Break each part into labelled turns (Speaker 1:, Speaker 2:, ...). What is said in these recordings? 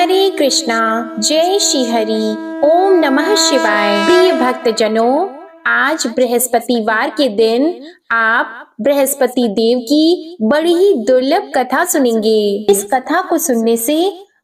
Speaker 1: हरे कृष्णा, जय श्री हरि। ओम नमः शिवाय। प्रिय भक्तजनों, आज बृहस्पतिवार के दिन आप बृहस्पति देव की बड़ी ही दुर्लभ कथा सुनेंगे। इस कथा को सुनने से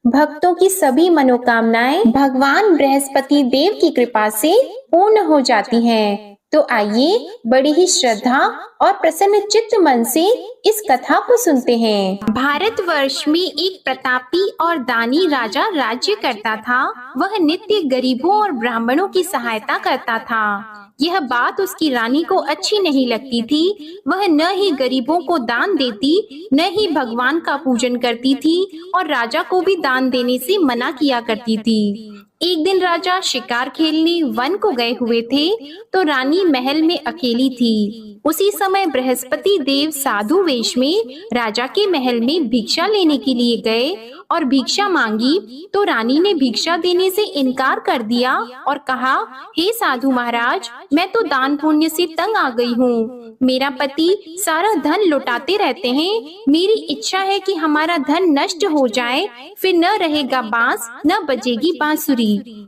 Speaker 1: भक्तों की सभी मनोकामनाएं भगवान बृहस्पति देव की कृपा से पूर्ण हो जाती हैं। तो आइए बड़ी ही श्रद्धा और प्रसन्न चित्त मन से इस कथा को सुनते हैं। भारतवर्ष में एक प्रतापी और दानी राजा राज्य करता था। वह नित्य गरीबों और ब्राह्मणों की सहायता करता था। यह बात उसकी रानी को अच्छी नहीं लगती थी। वह न ही गरीबों को दान देती, न ही भगवान का पूजन करती थी और राजा को भी दान देने से मना किया करती थी। एक दिन राजा शिकार खेलने वन को गए हुए थे, तो रानी महल में अकेली थी। उसी समय बृहस्पति देव साधु वेश में राजा के महल में भिक्षा लेने के लिए गए और भिक्षा मांगी, तो रानी ने भिक्षा देने से इनकार कर दिया और कहा, हे साधु महाराज, मैं तो दान पुण्य से तंग आ गई हूँ। मेरा पति सारा धन लुटाते रहते हैं। मेरी इच्छा है कि हमारा धन नष्ट हो जाए, फिर न रहेगा बांस, न बजेगी बांसुरी।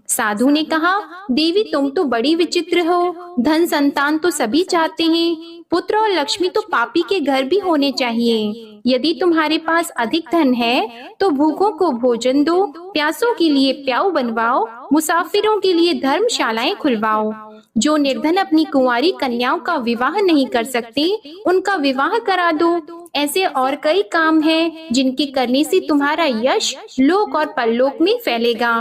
Speaker 1: साधु ने कहा, देवी तुम तो बड़ी विचित्र हो। धन संतान तो सभी चाहते हैं, पुत्र और लक्ष्मी तो पापी के घर भी होने चाहिए। यदि तुम्हारे पास अधिक धन है तो भूखों को भोजन दो, प्यासों के लिए प्याऊ बनवाओ, मुसाफिरों के लिए धर्मशालाएं खुलवाओ। जो निर्धन अपनी कुंवारी कन्याओं का विवाह नहीं कर सकते, उनका विवाह करा दो। ऐसे और कई काम हैं जिनके करने से तुम्हारा यश लोक और परलोक में फैलेगा।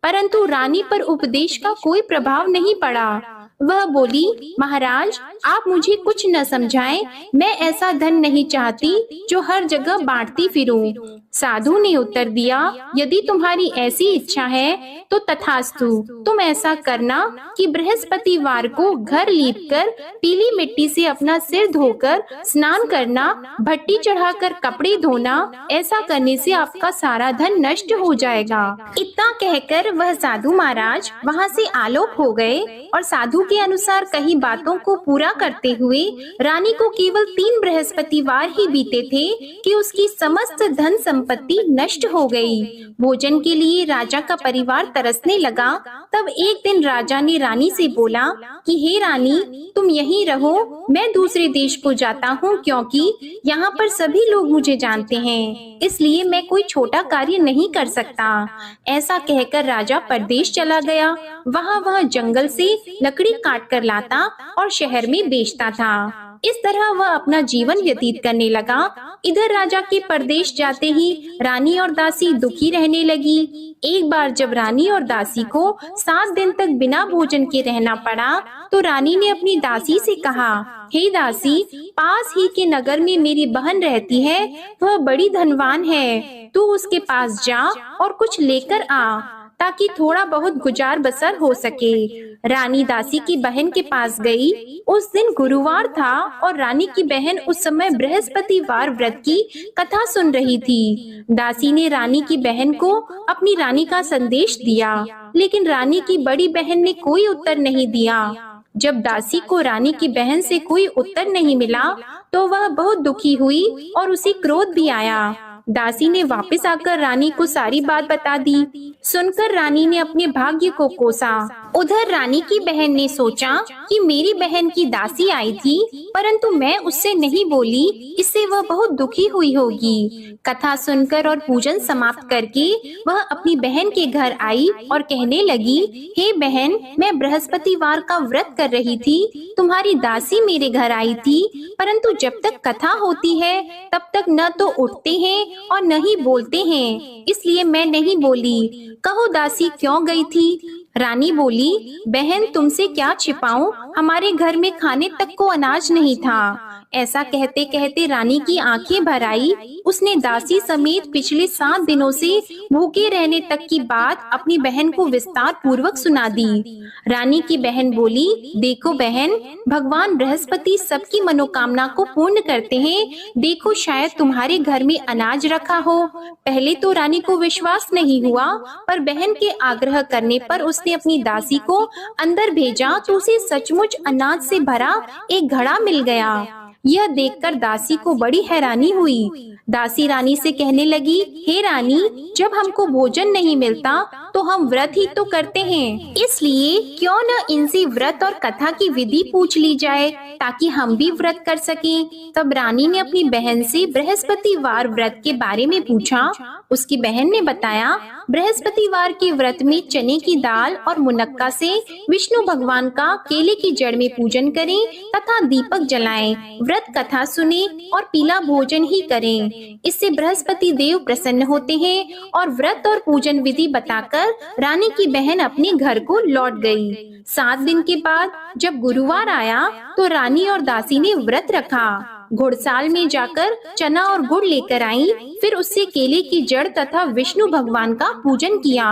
Speaker 1: परंतु रानी पर उपदेश का कोई प्रभाव नहीं पड़ा। वह बोली, महाराज आप मुझे कुछ न समझाएं। मैं ऐसा धन नहीं चाहती जो हर जगह बांटती फिरूं। साधु ने उत्तर दिया, यदि तुम्हारी ऐसी इच्छा है तो तथास्तु। तुम ऐसा करना कि बृहस्पतिवार को घर लीपकर पीली मिट्टी से अपना सिर धोकर स्नान करना, भट्टी चढ़ाकर कपड़े धोना। ऐसा करने से आपका सारा धन नष्ट हो जाएगा। इतना कहकर वह साधु महाराज वहाँ से आलोक हो गए और साधु के अनुसार कई बातों को पूरा करते हुए रानी को केवल 3 बृहस्पतिवार ही बीते थे कि उसकी समस्त धन संपत्ति नष्ट हो गई। भोजन के लिए राजा का परिवार तरसने लगा। तब एक दिन राजा ने रानी से बोला कि हे रानी, तुम यहीं रहो, मैं दूसरे देश को जाता हूँ, क्योंकि यहाँ पर सभी लोग मुझे जानते हैं, इसलिए मैं कोई छोटा कार्य नहीं कर सकता। ऐसा कहकर राजा परदेश चला गया। वहाँ वह जंगल से लकड़ी काट कर लाता और शहर में बेचता था। इस तरह वह अपना जीवन व्यतीत करने लगा। इधर राजा के परदेश जाते ही रानी और दासी दुखी रहने लगी। एक बार जब रानी और दासी को 7 दिन तक बिना भोजन के रहना पड़ा, तो रानी ने अपनी दासी से कहा, हे दासी, पास ही के नगर में मेरी बहन रहती है, वह बड़ी धनवान है। तू उसके पास जा और कुछ लेकर आ, ताकि थोड़ा बहुत गुजार बसर हो सके। रानी दासी की बहन के पास गई। उस दिन गुरुवार था और रानी की बहन उस समय बृहस्पतिवार व्रत की कथा सुन रही थी। दासी ने रानी की बहन को अपनी रानी का संदेश दिया, लेकिन रानी की बड़ी बहन ने कोई उत्तर नहीं दिया। जब दासी को रानी की बहन से कोई उत्तर नहीं मिला, तो वह बहुत दुखी हुई और उसे क्रोध भी आया। दासी ने वापस आकर रानी को सारी बात बता दी। सुनकर रानी ने अपने भाग्य को कोसा। उधर रानी की बहन ने सोचा कि मेरी बहन की दासी आई थी, परंतु मैं उससे नहीं बोली, इससे वह बहुत दुखी हुई होगी। कथा सुनकर और पूजन समाप्त करके वह अपनी बहन के घर आई और कहने लगी, हे बहन, मैं बृहस्पतिवार का व्रत कर रही थी, तुम्हारी दासी मेरे घर आई थी, परंतु जब तक कथा होती है तब तक न तो उठते हैं और न ही बोलते हैं, इसलिए मैं नहीं बोली। कहो दासी क्यों गई थी? रानी बोली, बहन तुमसे क्या छिपाऊं, हमारे घर में खाने तक को अनाज नहीं था। ऐसा कहते कहते रानी की आंखें भर आई। उसने दासी समेत पिछले 7 दिनों से भूखे रहने तक की बात अपनी बहन को विस्तार पूर्वक सुना दी। रानी की बहन बोली, देखो बहन, भगवान बृहस्पति सबकी मनोकामना को पूर्ण करते हैं। देखो शायद तुम्हारे घर में अनाज रखा हो। पहले तो रानी को विश्वास नहीं हुआ, पर बहन के आग्रह करने पर उसने अपनी दासी को अंदर भेजा तो उसे सचमुच अनाज से भरा एक घड़ा मिल गया। यह देखकर दासी को बड़ी हैरानी हुई। दासी रानी से कहने लगी, हे रानी, जब हमको भोजन नहीं मिलता तो हम व्रत ही तो करते हैं, इसलिए क्यों न इनसे व्रत और कथा की विधि पूछ ली जाए ताकि हम भी व्रत कर सकें। तब रानी ने अपनी बहन से बृहस्पतिवार व्रत के बारे में पूछा। उसकी बहन ने बताया, बृहस्पतिवार के व्रत में चने की दाल और मुनक्का से विष्णु भगवान का केले की जड़ में पूजन करें तथा दीपक जलाएं, व्रत कथा सुने और पीला भोजन ही करें। इससे बृहस्पति देव प्रसन्न होते हैं। और व्रत और पूजन विधि बताकर रानी की बहन अपने घर को लौट गई। 7 दिन के बाद जब गुरुवार आया तो रानी और दासी ने व्रत रखा। घुड़साल में जाकर चना और गुड़ लेकर आई, फिर उससे केले की जड़ तथा विष्णु भगवान का पूजन किया।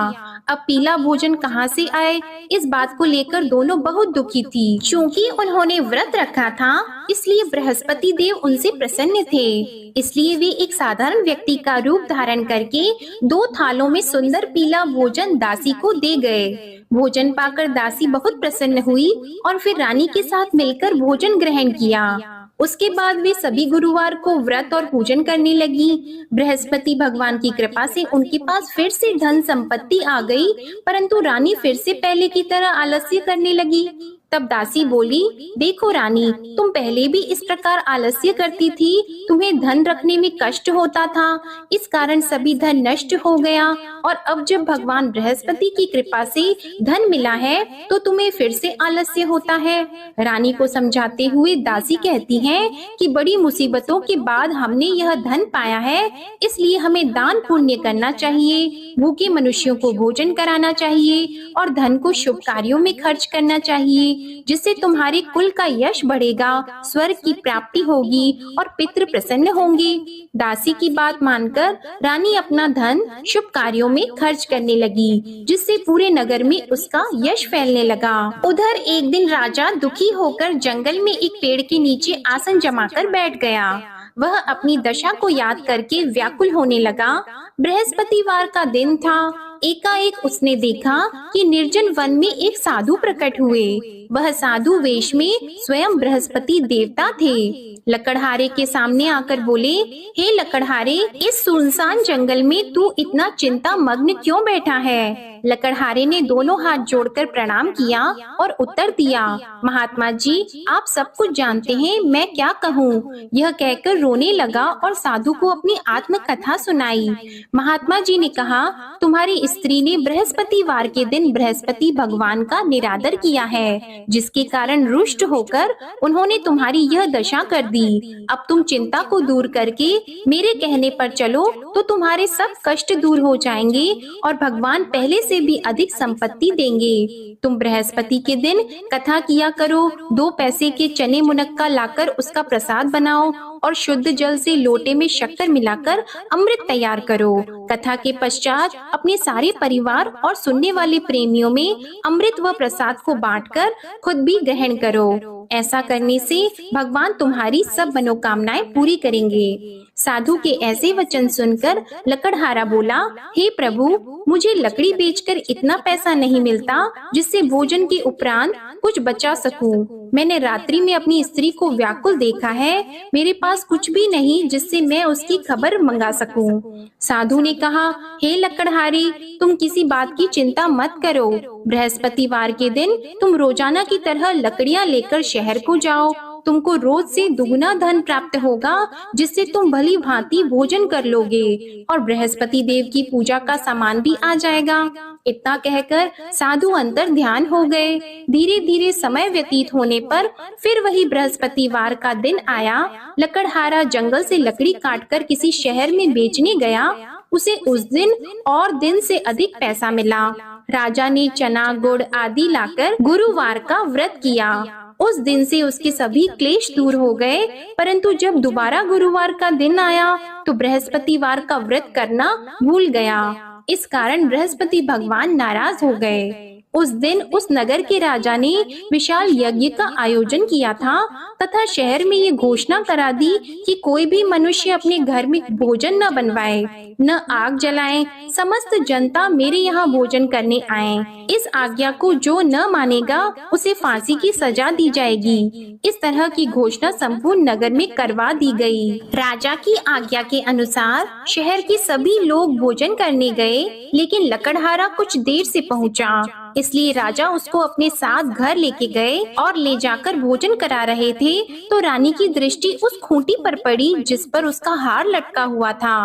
Speaker 1: अब पीला भोजन कहाँ से आए, इस बात को लेकर दोनों बहुत दुखी थी। चूँकि उन्होंने व्रत रखा था, इसलिए बृहस्पति देव उनसे प्रसन्न थे। इसलिए वे एक साधारण व्यक्ति का रूप धारण करके 2 थालों में सुंदर पीला भोजन दासी को दे गए। भोजन पाकर दासी बहुत प्रसन्न हुई और फिर रानी के साथ मिलकर भोजन ग्रहण किया। उसके बाद वे सभी गुरुवार को व्रत और पूजन करने लगी। बृहस्पति भगवान की कृपा से उनके पास फिर से धन संपत्ति आ गई, परंतु रानी फिर से पहले की तरह आलस्य करने लगी। तब दासी बोली, देखो रानी, तुम पहले भी इस प्रकार आलस्य करती थी, तुम्हें धन रखने में कष्ट होता था, इस कारण सभी धन नष्ट हो गया, और अब जब भगवान बृहस्पति की कृपा से धन मिला है तो तुम्हें फिर से आलस्य होता है। रानी को समझाते हुए दासी कहती है कि बड़ी मुसीबतों के बाद हमने यह धन पाया है, इसलिए हमें दान पुण्य करना चाहिए, भूखे मनुष्यों को भोजन कराना चाहिए और धन को शुभ कार्यों में खर्च करना चाहिए, जिससे तुम्हारे कुल का यश बढ़ेगा, स्वर्ग की प्राप्ति होगी और पितृ प्रसन्न होंगे। दासी की बात मानकर रानी अपना धन शुभ कार्यों में खर्च करने लगी, जिससे पूरे नगर में उसका यश फैलने लगा। उधर एक दिन राजा दुखी होकर जंगल में एक पेड़ के नीचे आसन जमाकर बैठ गया। वह अपनी दशा को याद करके व्याकुल होने लगा। बृहस्पतिवार का दिन था। एकाएक उसने देखा कि निर्जन वन में एक साधु प्रकट हुए। वह साधु वेश में स्वयं बृहस्पति देवता थे। लकड़हारे के सामने आकर बोले, हे लकड़हारे, इस सुनसान जंगल में तू इतना चिंता मग्न क्यों बैठा है? लकड़हारे ने दोनों हाथ जोड़कर प्रणाम किया और उत्तर दिया, महात्मा जी, आप सब कुछ जानते हैं, मैं क्या कहूँ। यह कहकर रोने लगा और साधु को अपनी आत्म कथा सुनाई। महात्मा जी ने कहा, तुम्हारी स्त्री ने बृहस्पतिवार के दिन बृहस्पति भगवान का निरादर किया है, जिसके कारण रुष्ट होकर उन्होंने तुम्हारी यह दशा कर दी। अब तुम चिंता को दूर करके मेरे कहने पर चलो तो तुम्हारे सब कष्ट दूर हो जाएंगे और भगवान पहले से भी अधिक संपत्ति देंगे। तुम बृहस्पति के दिन कथा किया करो, 2 पैसे के चने मुनक्का लाकर उसका प्रसाद बनाओ और शुद्ध जल से लोटे में शक्कर मिलाकर अमृत तैयार करो। कथा के पश्चात अपने सारे परिवार और सुनने वाले प्रेमियों में अमृत व प्रसाद को बांटकर खुद भी ग्रहण करो। ऐसा करने से भगवान तुम्हारी सब मनोकामनाएं पूरी करेंगे। साधु के ऐसे वचन सुनकर लकड़हारा बोला, हे प्रभु, मुझे लकड़ी बेचकर इतना पैसा नहीं मिलता जिससे भोजन के उपरांत कुछ बचा सकूं। मैंने रात्रि में अपनी स्त्री को व्याकुल देखा है, मेरे पास कुछ भी नहीं जिससे मैं उसकी खबर मंगा सकूं। साधु ने कहा, हे लकड़हारी, तुम किसी बात की चिंता मत करो। बृहस्पतिवार के दिन तुम रोजाना की तरह लकड़ियां लेकर शहर को जाओ। तुमको रोज से दुगुना धन प्राप्त होगा, जिससे तुम भली भांति भोजन कर लोगे और बृहस्पति देव की पूजा का सामान भी आ जाएगा। इतना कहकर साधु अंतर ध्यान हो गए। धीरे धीरे समय व्यतीत होने पर फिर वही बृहस्पतिवार का दिन आया। लकड़हारा जंगल से लकड़ी काटकर किसी शहर में बेचने गया। उसे उस दिन और दिन से अधिक पैसा मिला। राजा ने चना गुड़ आदि लाकर गुरुवार का व्रत किया। उस दिन से उसके सभी क्लेश दूर हो गए, परंतु जब दोबारा गुरुवार का दिन आया तो बृहस्पतिवार का व्रत करना भूल गया। इस कारण बृहस्पति भगवान नाराज हो गए। उस दिन उस नगर के राजा ने विशाल यज्ञ का आयोजन किया था तथा शहर में ये घोषणा करा दी कि कोई भी मनुष्य अपने घर में भोजन न बनवाए, न आग जलाए। समस्त जनता मेरे यहाँ भोजन करने आए। इस आज्ञा को जो न मानेगा उसे फांसी की सजा दी जाएगी। इस तरह की घोषणा संपूर्ण नगर में करवा दी गई। राजा की आज्ञा के अनुसार शहर के सभी लोग भोजन करने गए, लेकिन लकड़हारा कुछ देर से पहुंचा, इसलिए राजा उसको अपने साथ घर लेके गए और ले जाकर भोजन करा रहे थे तो रानी की दृष्टि उस खूंटी पर पड़ी जिस पर उसका हार लटका हुआ था।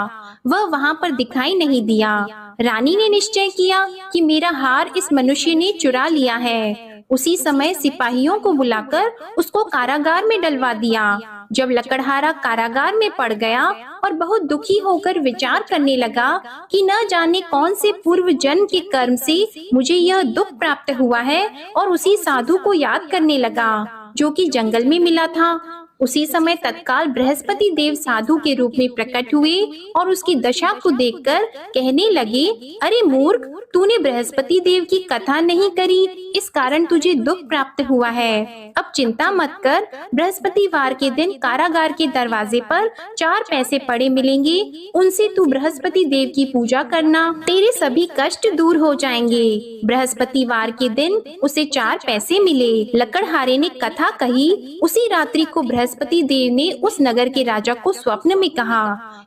Speaker 1: वह वहाँ पर दिखाई नहीं दिया। रानी ने निश्चय किया कि मेरा हार इस मनुष्य ने चुरा लिया है। उसी समय सिपाहियों को बुलाकर उसको कारागार में डलवा दिया। जब लकड़हारा कारागार में पड़ गया और बहुत दुखी होकर विचार करने लगा कि न जाने कौन से पूर्व जन्म के कर्म से मुझे यह दुख प्राप्त हुआ है, और उसी साधु को याद करने लगा जो कि जंगल में मिला था। उसी समय तत्काल बृहस्पति देव साधु के रूप में प्रकट हुए और उसकी दशा को देखकर कहने लगे, अरे मूर्ख, तूने बृहस्पति देव की कथा नहीं करी, इस कारण तुझे दुख प्राप्त हुआ है। अब चिंता मत कर, बृहस्पतिवार के दिन कारागार के दरवाजे पर 4 पैसे पड़े मिलेंगे, उनसे तू बृहस्पति देव की पूजा करना, तेरे सभी कष्ट दूर हो जाएंगे। बृहस्पतिवार के दिन उसे 4 पैसे मिले। लकड़हारे ने कथा कही। उसी रात्रि को बृहस्पति देव ने उस नगर के राजा को स्वप्न में कहा,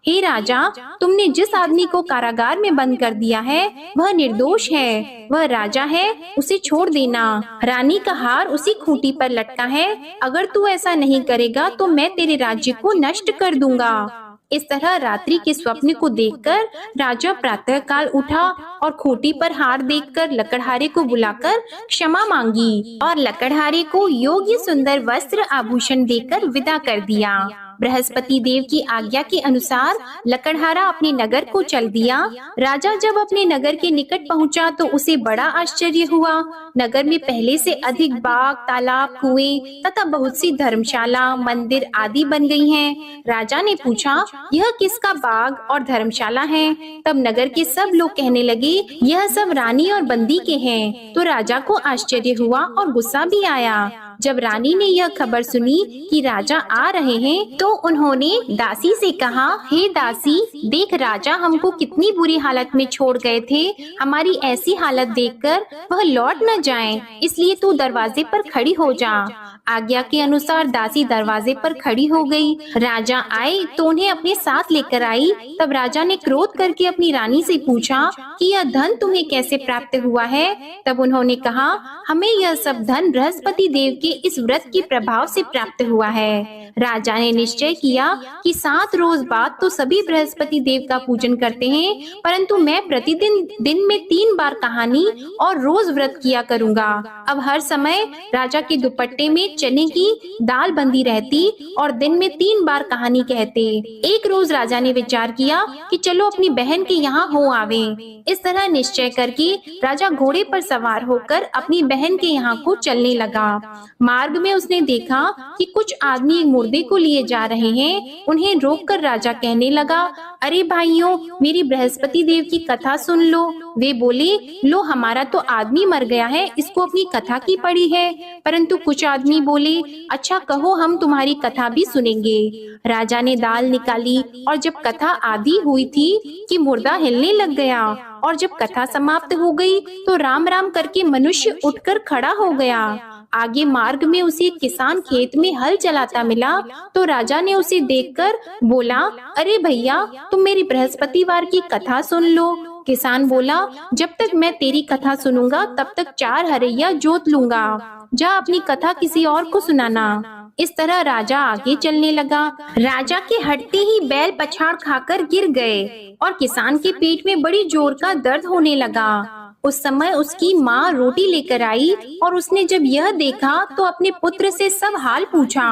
Speaker 1: हे राजा, तुमने जिस आदमी को कारागार में बंद कर दिया है वह निर्दोष है, वह राजा है, उसे छोड़ देना। रानी का हार उसी खूंटी पर लटका है, अगर तू ऐसा नहीं करेगा तो मैं तेरे राज्य को नष्ट कर दूंगा। इस तरह रात्रि के स्वप्न को देखकर राजा प्रातः काल उठा और खूंटी पर हार देखकर लकड़हारे को बुलाकर क्षमा मांगी और लकड़हारे को योग्य सुंदर वस्त्र आभूषण देकर विदा कर दिया। बृहस्पति देव की आज्ञा के अनुसार लकड़हारा अपने नगर को चल दिया। राजा जब अपने नगर के निकट पहुंचा तो उसे बड़ा आश्चर्य हुआ। नगर में पहले से अधिक बाग, तालाब, कुएं तथा बहुत सी धर्मशाला, मंदिर आदि बन गई हैं। राजा ने पूछा, यह किसका बाग और धर्मशाला है? तब नगर के सब लोग कहने लगे, यह सब रानी और बंदी के हैं। तो राजा को आश्चर्य हुआ और गुस्सा भी आया। जब रानी ने यह खबर सुनी कि राजा आ रहे हैं तो उन्होंने दासी से कहा, हे दासी, देख राजा हमको कितनी बुरी हालत में छोड़ गए थे, हमारी ऐसी हालत देखकर वह लौट न जाएं, इसलिए तू दरवाजे पर खड़ी हो जा। आज्ञा के अनुसार दासी दरवाजे पर खड़ी हो गई। राजा आए तो उन्हें अपने साथ लेकर आई। तब राजा ने क्रोध करके अपनी रानी से पूछा कि यह धन तुम्हें कैसे प्राप्त हुआ है? तब उन्होंने कहा, हमें यह सब धन बृहस्पति देव के इस व्रत के प्रभाव से प्राप्त हुआ है। राजा ने निश्चय किया कि 7 रोज बाद तो सभी बृहस्पति देव का पूजन करते हैं, परंतु मैं प्रतिदिन दिन में 3 बार कहानी और रोज व्रत किया करूंगा। अब हर समय राजा के दुपट्टे में चने की दाल बंधी रहती और दिन में 3 बार कहानी कहते। एक रोज राजा ने विचार किया कि चलो अपनी बहन के यहाँ हो आवे। इस तरह निश्चय करके राजा घोड़े पर सवार होकर अपनी बहन के यहाँ को चलने लगा। मार्ग में उसने देखा कि कुछ आदमी एक मुर्दे को लिए जा रहे हैं। उन्हें रोककर राजा कहने लगा, अरे भाइयों, मेरी बृहस्पति देव की कथा सुन लो। वे बोले, लो हमारा तो आदमी मर गया है, इसको अपनी कथा की पड़ी है। परंतु कुछ आदमी बोले, अच्छा कहो, हम तुम्हारी कथा भी सुनेंगे। राजा ने दाल निकाली और जब कथा आधी हुई थी कि मुर्दा हिलने लग गया, और जब कथा समाप्त हो गई तो राम राम करके मनुष्य उठकर खड़ा हो गया। आगे मार्ग में उसे एक किसान खेत में हल चलाता मिला तो राजा ने उसे देखकर बोला, अरे भैया, तुम मेरी बृहस्पतिवार की कथा सुन लो। किसान बोला, जब तक मैं तेरी कथा सुनूंगा तब तक 4 हरैया जोत लूंगा, जा अपनी कथा किसी और को सुनाना। इस तरह राजा आगे चलने लगा। राजा के हटते ही बैल पछाड़ खाकर गिर गए और किसान के पेट में बड़ी जोर का दर्द होने लगा। उस समय उसकी माँ रोटी लेकर आई और उसने जब यह देखा तो अपने पुत्र से सब हाल पूछा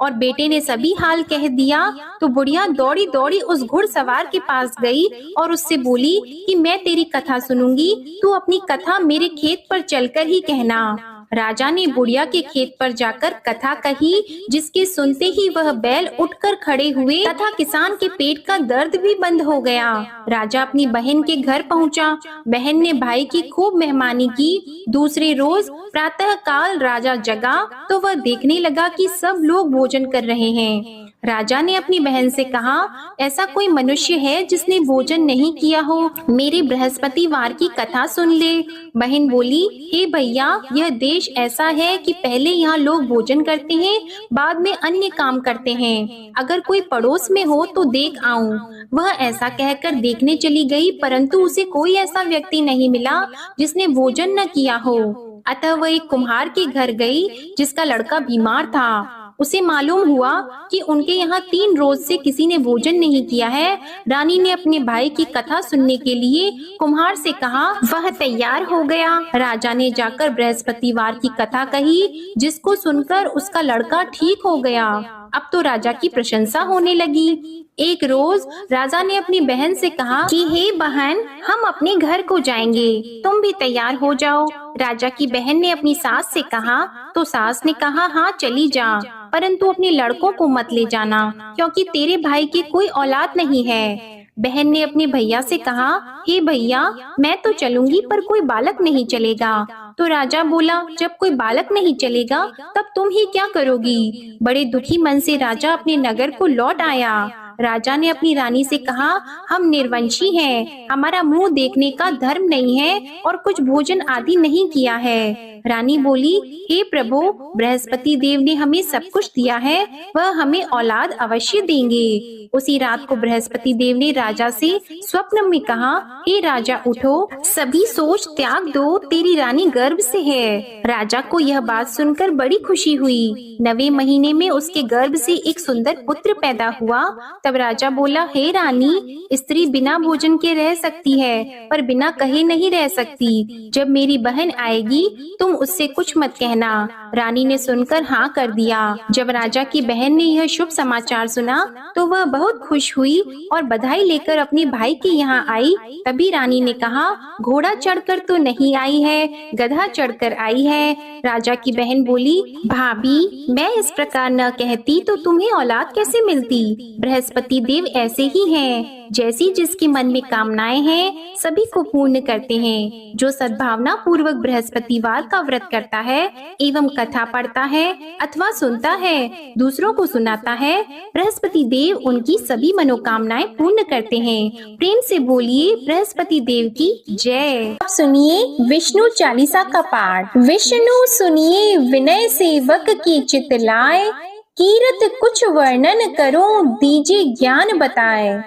Speaker 1: और बेटे ने सभी हाल कह दिया। तो बुढ़िया दौड़ी दौड़ी उस घुड़सवार के पास गई और उससे बोली कि मैं तेरी कथा सुनूंगी, तू अपनी कथा मेरे खेत पर चलकर ही कहना। राजा ने बुढ़िया के खेत पर जाकर कथा कही, जिसके सुनते ही वह बैल उठकर खड़े हुए तथा किसान के पेट का दर्द भी बंद हो गया। राजा अपनी बहन के घर पहुंचा बहन ने भाई की खूब मेहमानी की। दूसरे रोज प्रातः काल राजा जगा तो वह देखने लगा कि सब लोग भोजन कर रहे हैं। राजा ने अपनी बहन से कहा, ऐसा कोई मनुष्य है जिसने भोजन नहीं किया हो? मेरे बृहस्पतिवार की कथा सुन ले। बहन बोली, हे भैया, यह देश ऐसा है कि पहले यहाँ लोग भोजन करते हैं, बाद में अन्य काम करते हैं। अगर कोई पड़ोस में हो तो देख आऊं। वह ऐसा कहकर देखने चली गई, परंतु उसे कोई ऐसा व्यक्ति नहीं मिला जिसने भोजन न किया हो। अतः वह एक कुम्हार के घर गई जिसका लड़का बीमार था। उसे मालूम हुआ कि उनके यहाँ 3 रोज से किसी ने भोजन नहीं किया है। रानी ने अपने भाई की कथा सुनने के लिए कुम्हार से कहा। वह तैयार हो गया। राजा ने जाकर बृहस्पतिवार की कथा कही, जिसको सुनकर उसका लड़का ठीक हो गया। अब तो राजा की प्रशंसा होने लगी। एक रोज राजा ने अपनी बहन से कहा कि हे बहन, हम अपने घर को जाएंगे, तुम भी तैयार हो जाओ। राजा की बहन ने अपनी सास से कहा तो सास ने कहा, हाँ चली जा, परंतु अपने लड़कों को मत ले जाना, क्योंकि तेरे भाई की कोई औलाद नहीं है। बहन ने अपने भैया से कहा, हे भैया, मैं तो चलूंगी पर कोई बालक नहीं चलेगा। तो राजा बोला, जब कोई बालक नहीं चलेगा तब तुम ही क्या करोगी? बड़े दुखी मन से राजा अपने नगर को लौट आया। राजा ने अपनी रानी से कहा, हम निर्वंशी हैं, हमारा मुंह देखने का धर्म नहीं है और कुछ भोजन आदि नहीं किया है। रानी बोली, हे प्रभु, बृहस्पति देव ने हमें सब कुछ दिया है, वह हमें औलाद अवश्य देंगे। उसी रात को बृहस्पति देव ने राजा से स्वप्न में कहा, हे राजा उठो, सभी सोच त्याग दो, तेरी रानी गर्भ से है। राजा को यह बात सुनकर बड़ी खुशी हुई। 9वें महीने में उसके गर्भ से एक सुंदर पुत्र पैदा हुआ। तब राजा बोला, हे रानी, स्त्री बिना भोजन के रह सकती है, पर बिना कहे नहीं रह सकती। जब मेरी बहन आएगी तुम उससे कुछ मत कहना। रानी ने सुनकर हाँ कर दिया। जब राजा की बहन ने यह शुभ समाचार सुना तो वह बहुत खुश हुई और बधाई लेकर अपने भाई के यहाँ आई। तभी रानी ने कहा, घोड़ा चढ़कर तो नहीं आई है, गधा चढ़कर आई है। राजा की बहन बोली, भाभी, मैं इस प्रकार न कहती तो तुम्हें औलाद कैसे मिलती? बृहस्पति देव ऐसे ही हैं, जैसी जिसके मन में कामनाएं हैं सभी को पूर्ण करते हैं। जो सद्भावना पूर्वक बृहस्पतिवार का व्रत करता है एवं कथा पढ़ता है अथवा सुनता है, दूसरों को सुनाता है, बृहस्पति देव उनकी सभी मनोकामनाएं पूर्ण करते हैं। प्रेम से बोलिए बृहस्पति देव की जय। अब सुनिए विष्णु चालीसा का पाठ। विष्णु सुनिए विनय सेवक की चित लाए, कीरत कुछ वर्णन करो दीजिए ज्ञान बताए।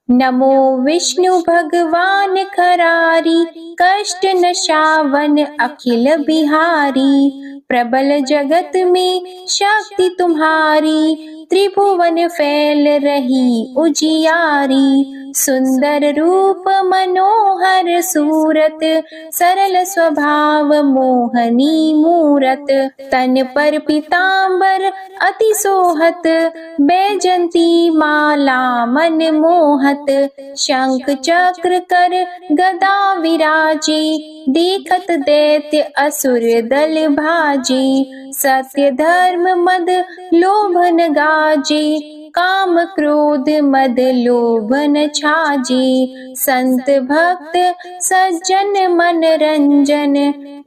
Speaker 1: नमो विष्णु भगवान खरारी, कष्ट नशावन अखिल बिहारी। प्रबल जगत में शक्ति तुम्हारी, त्रिभुवन फैल रही उजियारी। सुंदर रूप मनोहर सूरत, सरल स्वभाव मोहनी मूरत। तन पर पीतांबर अति सोहत, बैजंती माला मन मोहत। शंख चक्र कर गदा विराजे, देखत दैत्य असुर दल भाजे। सत्य धर्म मद लोभन गाजे, काम क्रोध मद लोभन छाजे। संत भक्त सज्जन मन रंजन,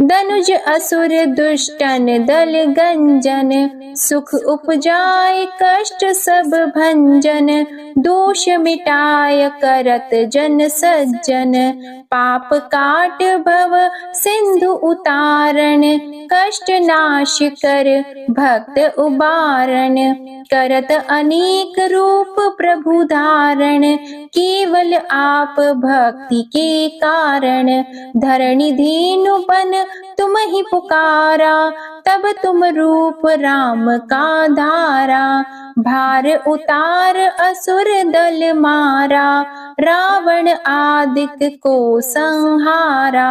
Speaker 1: धनुज असुर दुष्टन दल गंजन। सुख उपजाए कष्ट सब भंजन, दोष मिटाय करत जन सज्जन। पाप काट भव सिंधु उतारण, कष्ट नाश कर भक्त उबारण। करत अनेक रूप प्रभु धारण, केवल आप भक्ति के कारण। धरणी धेनु बन तुम ही पुकारा, तब तुम रूप राम का धारा। भार उतार असुर दल मारा, रावण आदित्य को संहारा।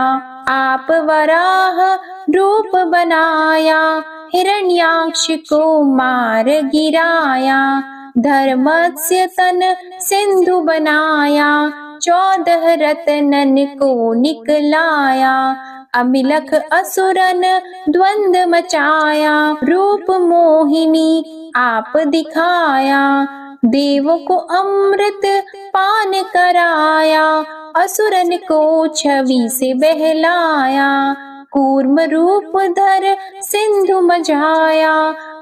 Speaker 1: आप वराह रूप बनाया, हिरण्याक्ष को मार गिराया। धर्मस्य तन सिंधु बनाया, 14 रत्नन को निकलाया। अमिलख असुरन द्वंद मचाया, रूप मोहिनी आप दिखाया। देवों को अमृत पान कराया, असुरन को छवि से बहलाया। कूर्म रूप धर सिंधु मझाया,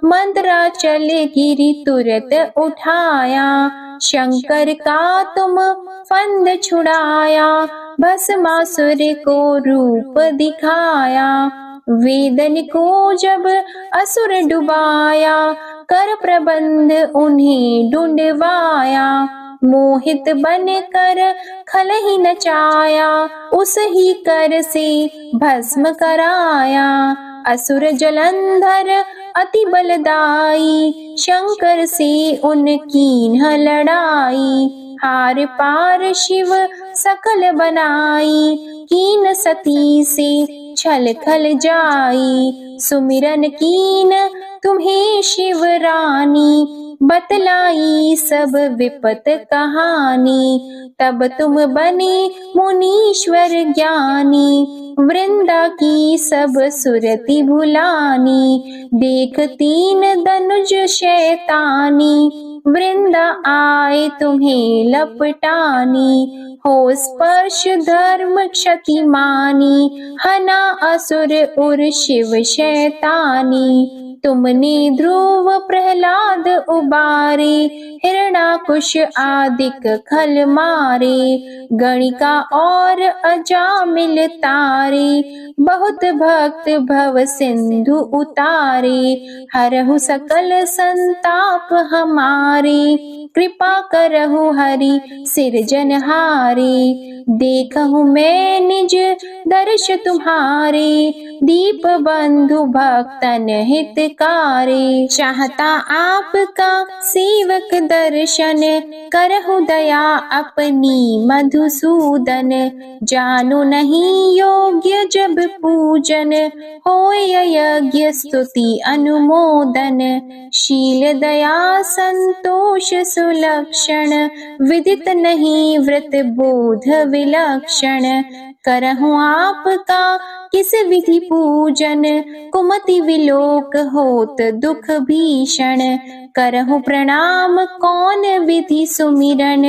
Speaker 1: मंदराचल गिरि तुरत उठाया। शंकर का तुम फंद छुड़ाया, भस्मासुर को रूप दिखाया। वेदन को जब असुर डुबाया, कर प्रबंध उन्हें ढूंढवाया। मोहित बन कर खल ही नचाया, उस ही कर से भस्म कराया। असुर जलंधर अति बलदाई, शंकर से उनकी न लड़ाई। हार पार शिव सकल बनाई, कीन सती से छल खल जाई। सुमिरन कीन तुम्हें शिव रानी, बतलाई सब विपत कहानी। तब तुम बने मुनीश्वर ज्ञानी, वृंदा की सब सुरति भुलानी। देख तीन धनुज शैतानी, वृंदा आए तुम्हें लपटानी। हो स्पर्श धर्म क्षति मानी, हना असुर उर शिव शैतानी। तुमने ध्रुव प्रहलाद उबारे, हिरणाकुश आदिक खल मारे। गणिका और अजामिल तारे, बहुत भक्त भव सिंधु उतारे। हरहु सकल संताप हमारे, कृपा करहु हरि सिरजनहारे। देखहु मैं निज दर्श तुम्हारे, दीप बंधु भक्तन हितकारे। चाहता आपका सेवक दर्शन, करहु दया अपनी मधुसूदन। जानो नहीं योग्य जब पूजन, होय यज्ञ स्तुति अनुमोदन। शील दया संतोष सुलक्षण, विदित नहीं व्रत बोध विलक्षण। करहु आपका किस विधि पूजन, कुमति विलोक होत दुख भीषण। करहु प्रणाम कौन विधि सुमिरन,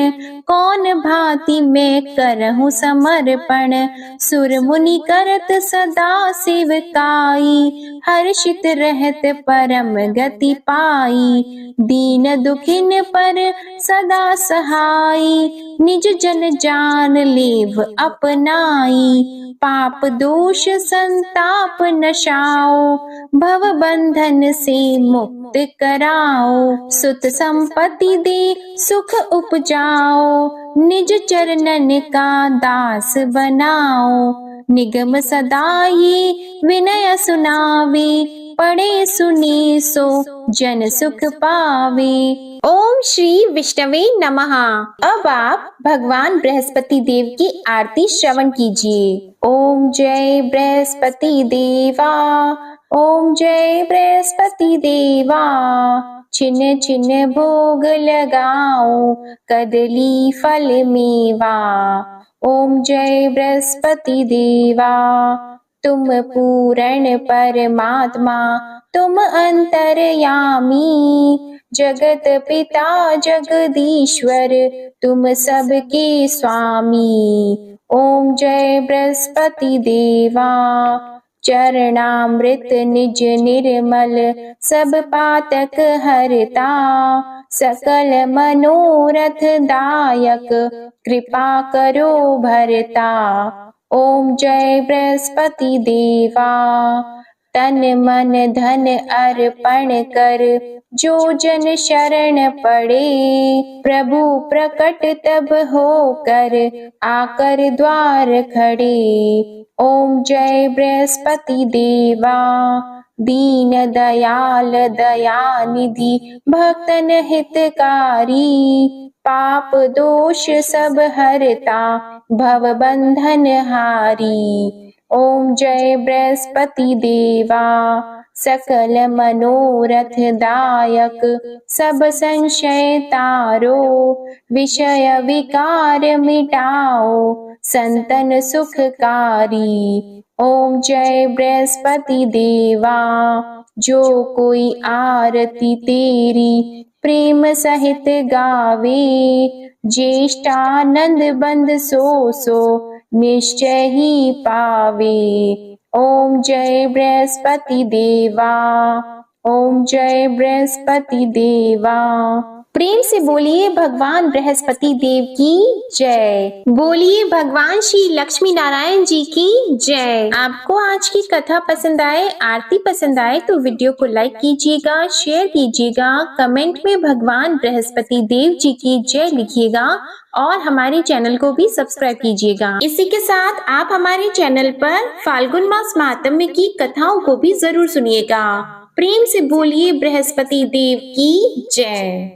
Speaker 1: कौन भांति मैं करहु समर्पण। सुर मुनि करत सदा सेवकाई, हर्षित रहत परम गति पाई। दीन दुखिन पर सदा सहाई, निज जन जान लेव अपनाई। पाप दोष संताप नशाओ, भव बंधन से मुक्त कराओ। सुत संपत्ति दे सुख उपजाओ, निज चरणन का दास बनाओ। निगम सदा ये विनय सुनावे, पढ़े सुने सो जन सुख पावे। ओम श्री विष्णवे नमः। अब आप भगवान बृहस्पति देव की आरती श्रवण कीजिए। ओम जय बृहस्पति देवा, ओम जय बृहस्पति देवा। छिन्न छिन्न भोग लगाओ, कदली फल मेवा। ओम जय बृहस्पति देवा। तुम पूर्ण परमात्मा, तुम अंतर्यामी। जगत पिता जगदीश्वर, तुम सबके स्वामी। ओम जय बृहस्पति देवा। चरणामृत निज निर्मल, सब पातक हरता। सकल मनोरथ दायक, कृपा करो भरता। ओम जय बृहस्पति देवा। तन मन धन अर्पण कर, जो जन शरण पड़े। प्रभु प्रकट तब होकर, आकर द्वार खड़े। ओम जय बृहस्पति देवा। दीन दयाल दयानिधि, भक्तन हितकारी। पाप दोष सब हरता, भव बंधन हारी। ओम जय बृहस्पति देवा। सकल मनोरथ दायक, सब संशय तारो। विषय विकार मिटाओ, संतन सुखकारी। ओम जय बृहस्पति देवा। जो कोई आरती तेरी, प्रेम सहित गावे। ज्येष्ठानंद बंद सो सो निश्चय ही पावे। ओम जय बृहस्पति देवा। ओम जय बृहस्पति देवा। प्रेम से बोलिए भगवान बृहस्पति देव की जय। बोलिए भगवान श्री लक्ष्मी नारायण जी की जय। आपको आज की कथा पसंद आए, आरती पसंद आए तो वीडियो को लाइक कीजिएगा, शेयर कीजिएगा, कमेंट में भगवान बृहस्पति देव जी की जय लिखिएगा और हमारे चैनल को भी सब्सक्राइब कीजिएगा। इसी के साथ आप हमारे चैनल पर फाल्गुन मास महात्म्य की कथाओं को भी जरूर सुनिएगा। प्रेम से बोलिए बृहस्पति देव की जय।